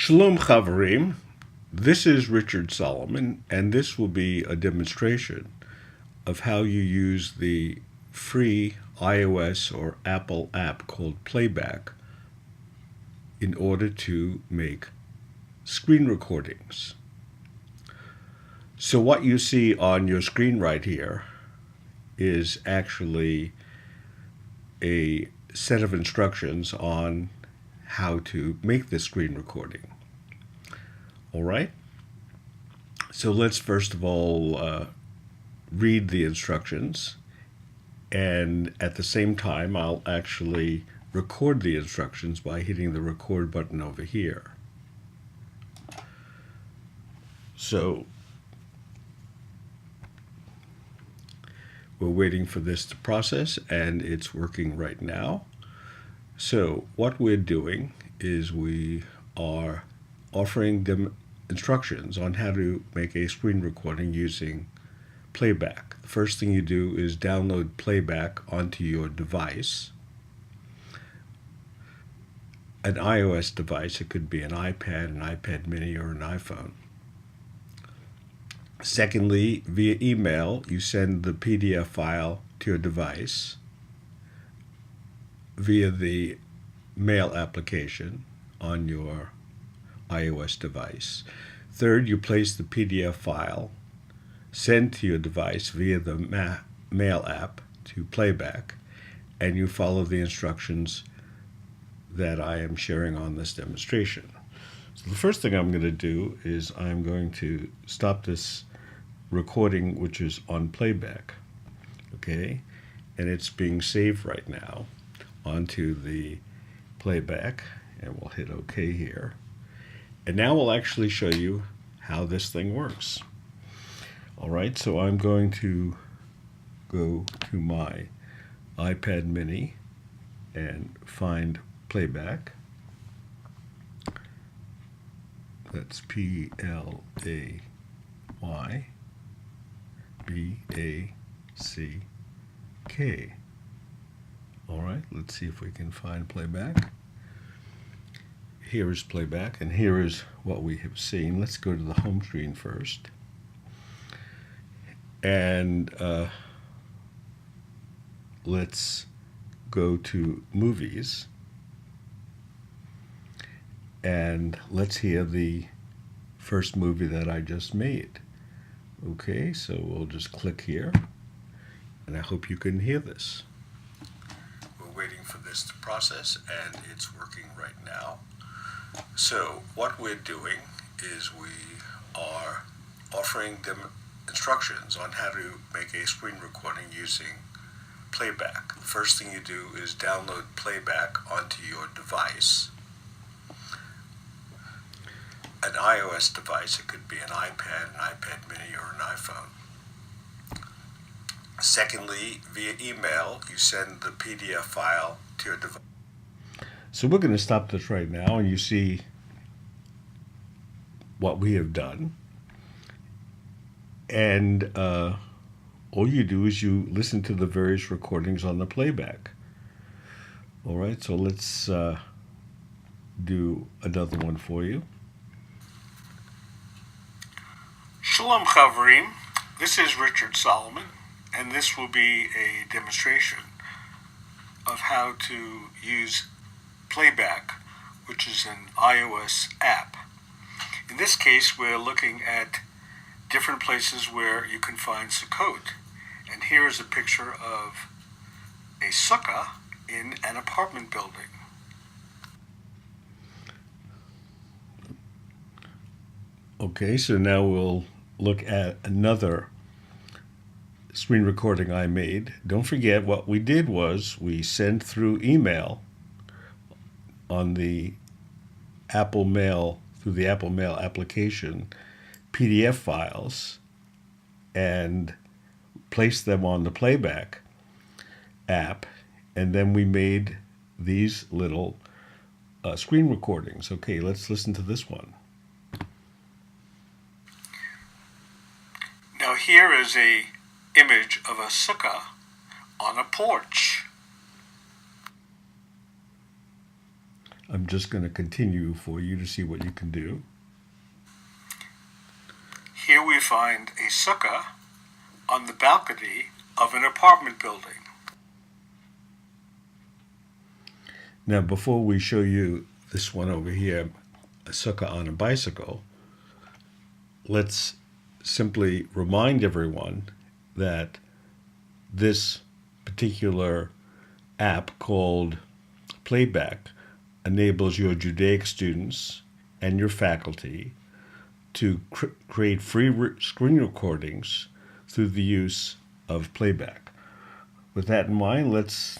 Shalom Chavarim, this is Richard Solomon, and this will be a demonstration of how you use the free iOS or Apple app called Playback in order to make screen recordings. So what you see on your screen right here is actually a set of instructions on how to make this screen recording. All right? So let's first of all read the instructions, and at the same time I'll actually record the instructions by hitting the record button over here. So we're waiting for this to process, and it's working right now. So what we're doing is we are offering them instructions on how to make a screen recording using Playback. The first thing you do is download Playback onto your device. An iOS device, it could be an iPad, an iPad mini, or an iPhone. Secondly, via email, you send the PDF file to your device via the mail application on your iOS device. Third, you place the PDF file sent to your device via the mail app to Playback, and you follow the instructions that I am sharing on this demonstration. So the first thing I'm going to do is I'm going to stop this recording, which is on Playback, okay? And it's being saved right now onto the Playback, and we'll hit OK here. And now we'll actually show you how this thing works. All right, so I'm going to go to my iPad mini and find Playback. That's Playback. All right, let's see if we can find Playback. Here is Playback, and here is what we have seen. Let's go to the home screen first. And let's go to Movies. And let's hear the first movie that I just made. Okay, so we'll just click here, and I hope you can hear this. We're waiting for this to process, and it's working right now. So what we're doing is we are offering them instructions on how to make a screen recording using Playback. The first thing you do is download Playback onto your device. An iOS device, it could be an iPad, an iPad mini, or an iPhone. Secondly, via email, you send the PDF file to your device. So we're going to stop this right now, and you see what we have done. And all you do is you listen to the various recordings on the Playback. All right, so let's do another one for you. Shalom Chavarim, this is Richard Solomon, and this will be a demonstration of how to use Playback, which is an iOS app. In this case, we're looking at different places where you can find Sukkot. And here is a picture of a sukkah in an apartment building. Okay, so now we'll look at another screen recording I made. Don't forget, what we did was we sent through email on the Apple Mail, through the Apple Mail application, PDF files, and placed them on the Playback app, and then we made these little screen recordings. Okay, let's listen to this one. Now here is a image of a sukkah on a porch. I'm just going to continue for you to see what you can do. Here we find a sukkah on the balcony of an apartment building. Now, before we show you this one over here, a sukkah on a bicycle, let's simply remind everyone that this particular app called Playback enables your Judaic students and your faculty to create free screen recordings through the use of Playback. With that in mind, let's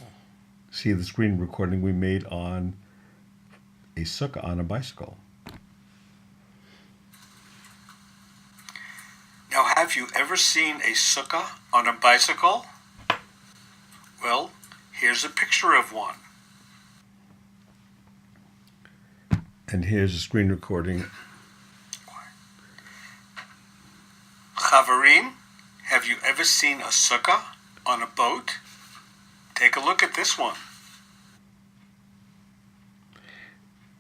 see the screen recording we made on a sukkah on a bicycle. Now, have you ever seen a sukkah on a bicycle? Well, here's a picture of one. And here's a screen recording. Chavarim, have you ever seen a sukkah on a boat? Take a look at this one.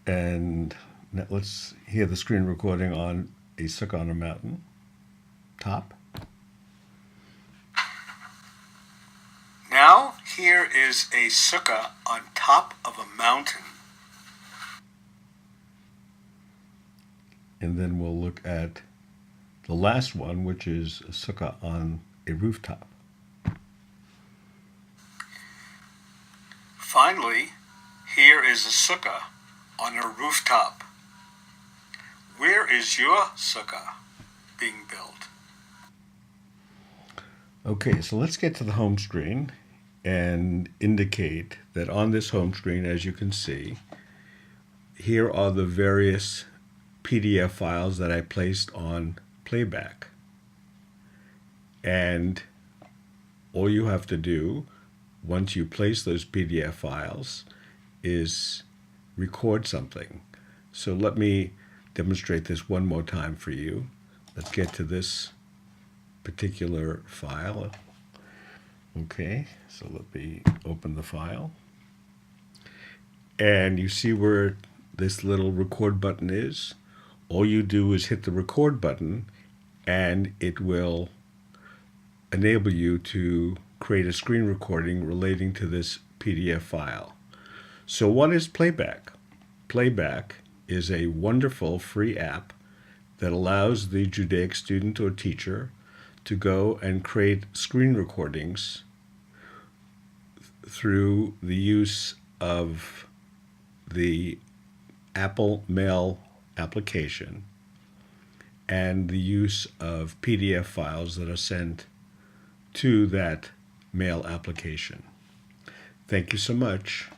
And now let's hear the screen recording on a sukkah on a mountain top. Now, here is a sukkah on top of a mountain. And then we'll look at the last one, which is a sukkah on a rooftop. Finally, here is a sukkah on a rooftop. Where is your sukkah being built? Okay, so let's get to the home screen and indicate that on this home screen, as you can see, here are the various PDF files that I placed on Playback. And all you have to do once you place those PDF files is record something. So let me demonstrate this one more time for you. Let's get to this particular file. Okay, so let me open the file. And you see where this little record button is? All you do is hit the record button and it will enable you to create a screen recording relating to this PDF file. So what is Playback? Playback is a wonderful free app that allows the Judaic student or teacher to go and create screen recordings through the use of the Apple Mail application and the use of PDF files that are sent to that mail application. Thank you so much.